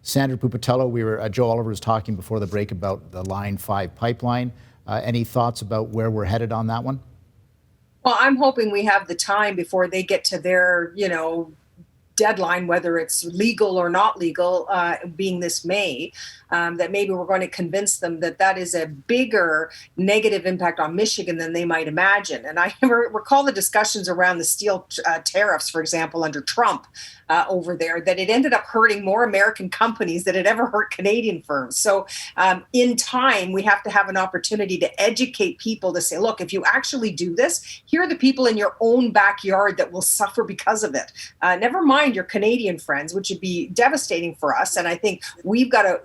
Sandra Pupatello, Joe Oliver was talking before the break about the Line 5 pipeline. Any thoughts about where we're headed on that one? Well, I'm hoping we have the time before they get to their, deadline, whether it's legal or not legal, being this May, that maybe we're going to convince them that that is a bigger negative impact on Michigan than they might imagine. And I recall the discussions around the steel tariffs, for example, under Trump over there, that it ended up hurting more American companies than it ever hurt Canadian firms. So in time, we have to have an opportunity to educate people to say, look, if you actually do this, here are the people in your own backyard that will suffer because of it. Never mind your Canadian friends, which would be devastating for us. And I think we've got to,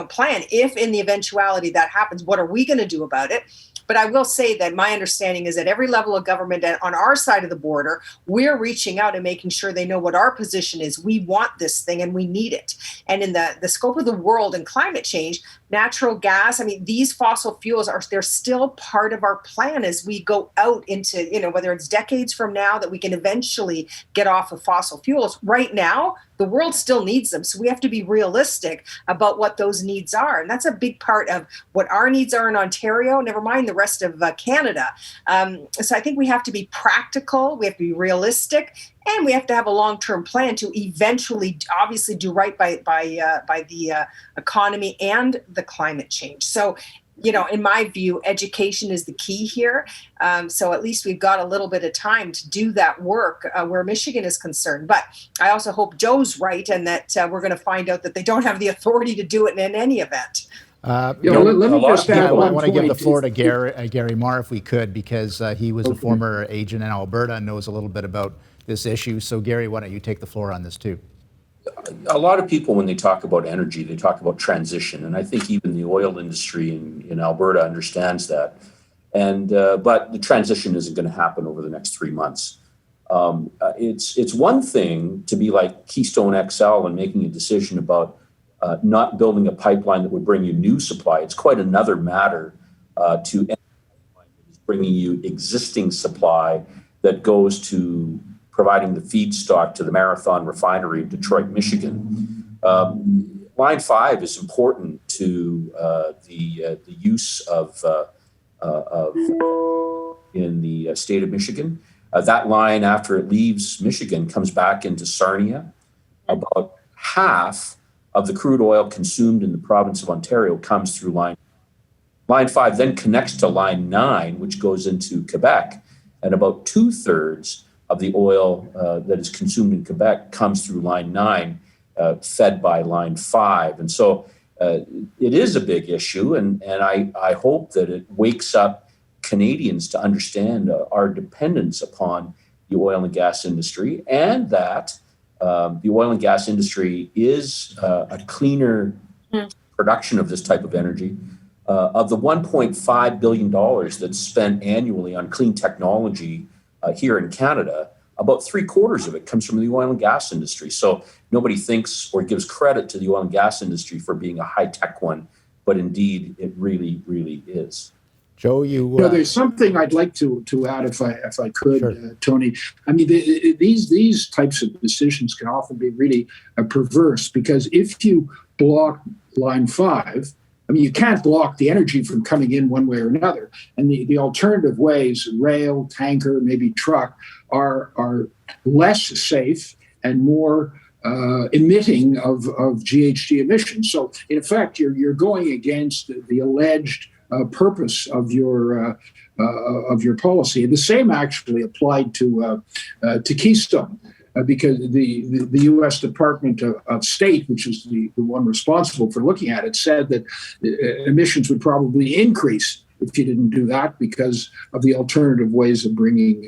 plan, if in the eventuality that happens, what are we going to do about it? But I will say that my understanding is at every level of government on our side of the border, we're reaching out and making sure they know what our position is. We want this thing and we need it. And in the scope of the world and climate change, natural gas, these fossil fuels they're still part of our plan as we go out into, whether it's decades from now that we can eventually get off of fossil fuels. Right now, the world still needs them. So we have to be realistic about what those needs are. And that's a big part of what our needs are in Ontario, never mind the rest of Canada. So I think we have to be practical, we have to be realistic, and we have to have a long-term plan to eventually, obviously, do right by the economy and the climate change. So, in my view, education is the key here. So at least we've got a little bit of time to do that work where Michigan is concerned. But I also hope Joe's right and that we're going to find out that they don't have the authority to do it in any event. Let me just add I want to give the floor to Gary Marr, if we could, because he was a former agent in Alberta and knows a little bit about this issue. So, Gary, why don't you take the floor on this too? A lot of people, when they talk about energy, they talk about transition, and I think even the oil industry in Alberta understands that. And but the transition isn't going to happen over the next 3 months. It's one thing to be like Keystone XL and making a decision about not building a pipeline that would bring you new supply. It's quite another matter to bringing you existing supply that goes to providing the feedstock to the Marathon refinery in Detroit, Michigan. Line 5 is important to the use of in the state of Michigan. That line, after it leaves Michigan, comes back into Sarnia. About half of the crude oil consumed in the province of Ontario comes through Line 5, then connects to Line 9, which goes into Quebec, and about 2/3 of the oil that is consumed in Quebec comes through Line 9, fed by Line 5. And so it is a big issue, and I hope that it wakes up Canadians to understand our dependence upon the oil and gas industry, and that the oil and gas industry is a cleaner production of this type of energy. Of the $1.5 billion that's spent annually on clean technology here in Canada, about 3/4 of it comes from the oil and gas industry. So nobody thinks or gives credit to the oil and gas industry for being a high-tech one, but indeed it really, really is. Joe, there's something I'd like to add if I could, sure. Tony. These types of decisions can often be really perverse, because if you block Line 5, you can't block the energy from coming in one way or another. And the alternative ways, rail, tanker, maybe truck, are less safe and more emitting of GHG emissions. So in effect, you're going against the alleged purpose of your policy. And the same actually applied to Keystone. Because the U.S. Department of State, which is the one responsible for looking at it, said that emissions would probably increase if you didn't do that because of the alternative ways of bringing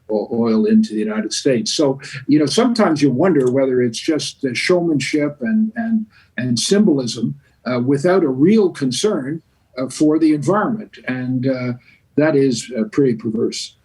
oil into the United States. So, sometimes you wonder whether it's just showmanship and symbolism without a real concern for the environment. And that is pretty perverse.